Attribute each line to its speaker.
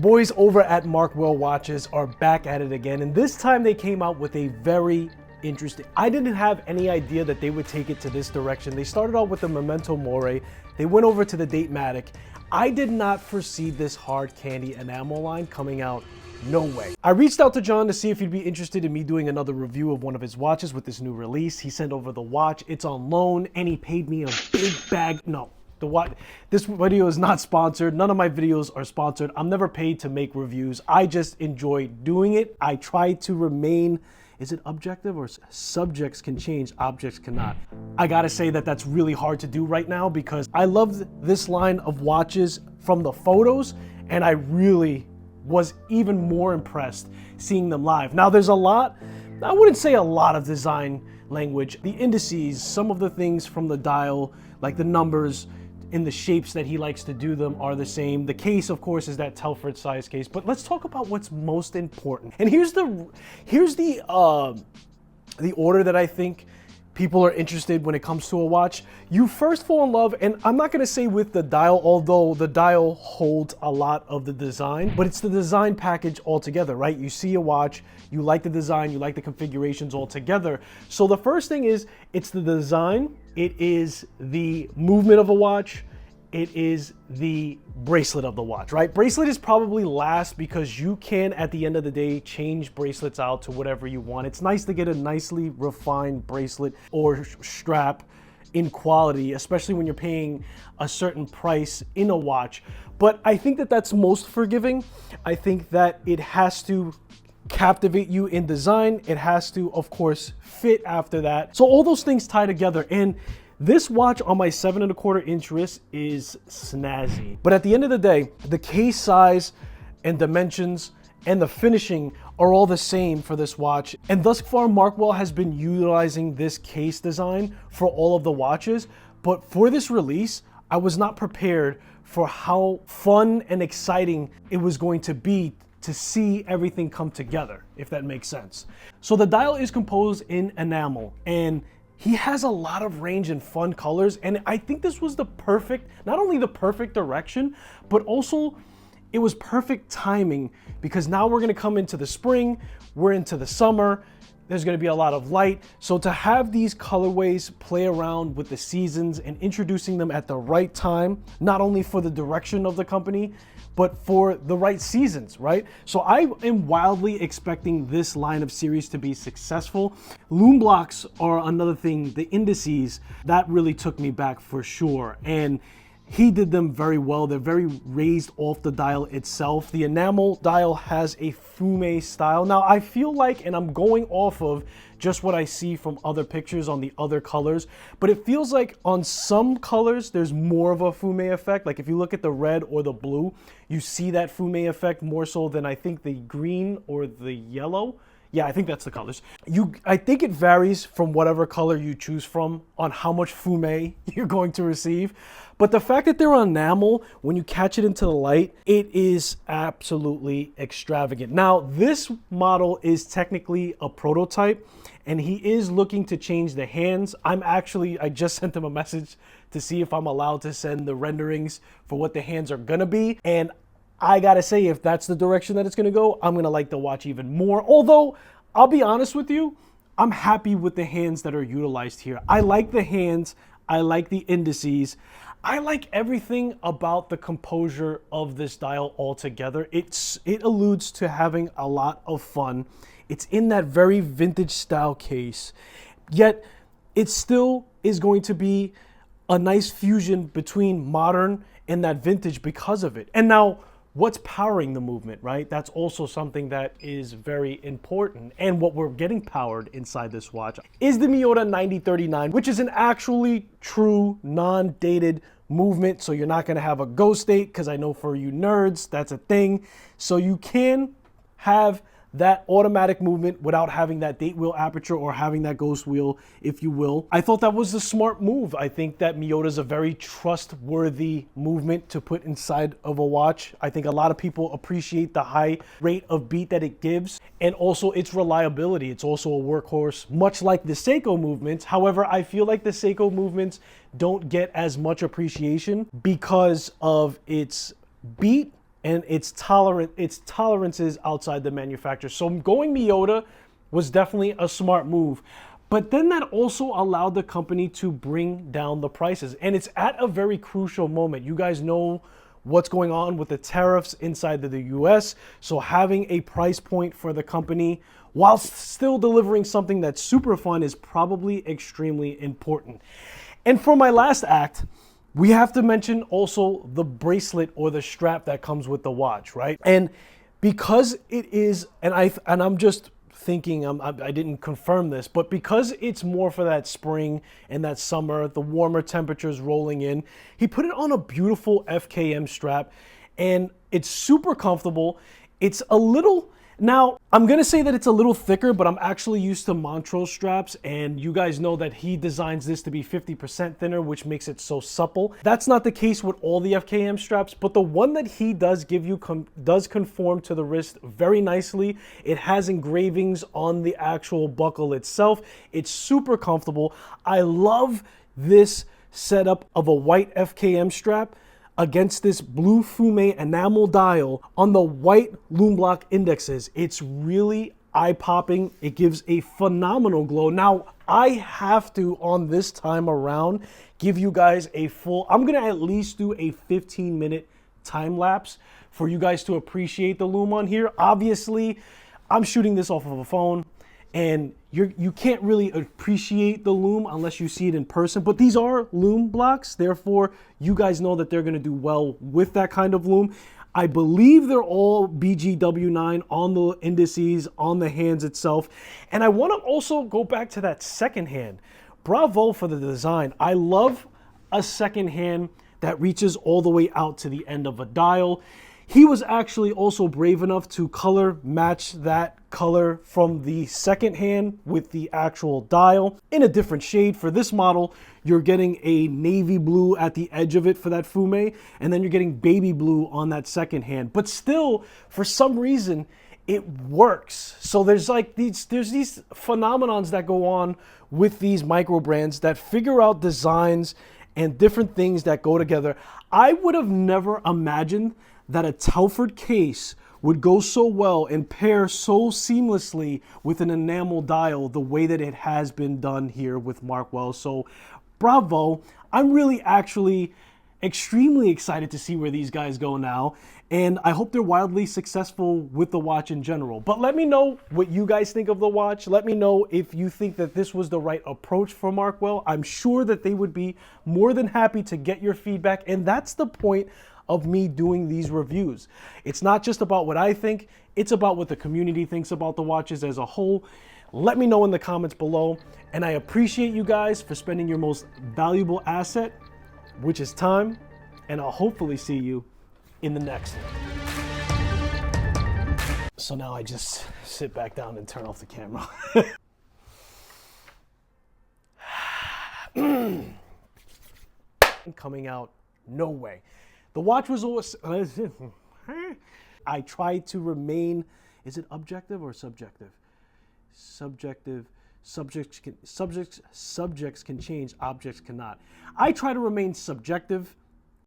Speaker 1: boys over at Markwell Watches are back at it again, and this time they came out with a very interesting. I didn't have any idea that they would take it to this direction. They started out with the Memento Mori, they went over to the Datematic. I did not foresee this hard candy enamel line coming out. No way. I reached out to John to see if he'd be interested in me doing another review of one of his watches with this new release. He sent over the watch, it's on loan, and he paid me a big bag. No, the watch. This video is not sponsored. None of my videos are sponsored. I'm never paid to make reviews. I just enjoy doing it. I try to remain, is it objective or subjects can change, objects cannot? I gotta say that that's really hard to do right now because I love this line of watches from the photos, and I really was even more impressed seeing them live. Now there's a lot, I wouldn't say a lot of design language. The indices, some of the things from the dial, like the numbers in the shapes that he likes to do them are the same. The case, of course, is that Telford size case, but let's talk about what's most important. And here's the order that I think people are interested when it comes to a watch. You first fall in love, and I'm not gonna say with the dial, although the dial holds a lot of the design, but it's the design package altogether, right? You see a watch, you like the design, you like the configurations all together. So the first thing is, it's the design, it is the movement of a watch, it is the bracelet of the watch, right? Bracelet is probably last because you can, at the end of the day, change bracelets out to whatever you want. It's nice to get a nicely refined bracelet or strap in quality, especially when you're paying a certain price in a watch. But I think that that's most forgiving. I think that it has to captivate you in design. It has to, of course, fit after that. So all those things tie together. And this watch on my 7 1/4 inch wrist is snazzy. But at the end of the day, the case size and dimensions and the finishing are all the same for this watch. And thus far, Markwell has been utilizing this case design for all of the watches. But for this release, I was not prepared for how fun and exciting it was going to be to see everything come together, if that makes sense. So the dial is composed in enamel, and he has a lot of range and fun colors, and I think this was the perfect, not only the perfect direction, but also it was perfect timing because now we're gonna come into the spring, we're into the summer, there's gonna be a lot of light. So to have these colorways play around with the seasons and introducing them at the right time, not only for the direction of the company, but for the right seasons, right? So I am wildly expecting this line of series to be successful. Lume blocks are another thing, the indices, that really took me back for sure. And he did them very well. They're very raised off the dial itself. The enamel dial has a fume style. Now I feel like, and I'm going off of just what I see from other pictures on the other colors, but it feels like on some colors there's more of a fume effect. Like if you look at the red or the blue, you see that fume effect more so than I think the green or the yellow. Yeah, I think that's the colors. I think it varies from whatever color you choose from on how much fume you're going to receive. But the fact that they're on enamel, when you catch it into the light, it is absolutely extravagant. Now, this model is technically a prototype, and he is looking to change the hands. I just sent him a message to see if I'm allowed to send the renderings for what the hands are gonna be. And I gotta say, if that's the direction that it's gonna go, I'm gonna like the watch even more. Although, I'll be honest with you, I'm happy with the hands that are utilized here. I like the hands, I like the indices. I like everything about the composure of this dial altogether. It alludes to having a lot of fun. It's in that very vintage style case, yet it still is going to be a nice fusion between modern and that vintage because of it. And now, what's powering the movement, right? That's also something that is very important. And what we're getting powered inside this watch is the Miyota 9039, which is an actually true non-dated movement. So you're not gonna have a ghost date, because I know for you nerds, that's a thing. So you can have that automatic movement without having that date wheel aperture or having that ghost wheel, if you will. I thought that was a smart move. I think that Miyota is a very trustworthy movement to put inside of a watch. I think a lot of people appreciate the high rate of beat that it gives, and also its reliability. It's also a workhorse, much like the Seiko movements. However, I feel like the Seiko movements don't get as much appreciation because of its beat and its tolerances outside the manufacturer. So going Miyota was definitely a smart move. But then that also allowed the company to bring down the prices. And it's at a very crucial moment. You guys know what's going on with the tariffs inside of the US. So having a price point for the company while still delivering something that's super fun is probably extremely important. And for my last act, we have to mention also the bracelet or the strap that comes with the watch, right? And because it is, and I'm just thinking, I didn't confirm this, but because it's more for that spring and that summer, the warmer temperatures rolling in, he put it on a beautiful FKM strap, and it's super comfortable. It's a little, now I'm gonna say that it's a little thicker, but I'm actually used to Montrose straps, and you guys know that he designs this to be 50% thinner, which makes it so supple. That's not the case with all the FKM straps, but the one that he does give you does conform to the wrist very nicely. It has engravings on the actual buckle itself. It's super comfortable. I love this setup of a white FKM strap against this blue fume enamel dial on the white lume block indexes. It's really eye-popping. It gives a phenomenal glow. Now, I have to, on this time around, give you guys a full, I'm gonna at least do a 15-minute time lapse for you guys to appreciate the lume on here. Obviously, I'm shooting this off of a phone, and you can't really appreciate the lume unless you see it in person, but these are lume blocks, therefore you guys know that they're going to do well with that kind of lume. I believe they're all BGW9 on the indices, on the hands itself, and I want to also go back to that second hand. Bravo for the design. I love a second hand that reaches all the way out to the end of a dial. He was actually also brave enough to color match that color from the second hand with the actual dial in a different shade. For this model, you're getting a navy blue at the edge of it for that fume, and then you're getting baby blue on that second hand. But still, for some reason, it works. So there's these phenomenons that go on with these micro brands that figure out designs and different things that go together. I would have never imagined that a Telford case would go so well and pair so seamlessly with an enamel dial the way that it has been done here with Markwell. So bravo. I'm really actually extremely excited to see where these guys go now, and I hope they're wildly successful with the watch in general. But let me know what you guys think of the watch. Let me know if you think that this was the right approach for Markwell. I'm sure that they would be more than happy to get your feedback, and that's the point of me doing these reviews. It's not just about what I think, it's about what the community thinks about the watches as a whole. Let me know in the comments below, and I appreciate you guys for spending your most valuable asset, which is time, and I'll hopefully see you in the next one. So now I just sit back down and turn off the camera. Coming out, no way. The watch was always, I tried to remain, is it objective or subjective? Subjective. Subjects can change, objects cannot. I try to remain subjective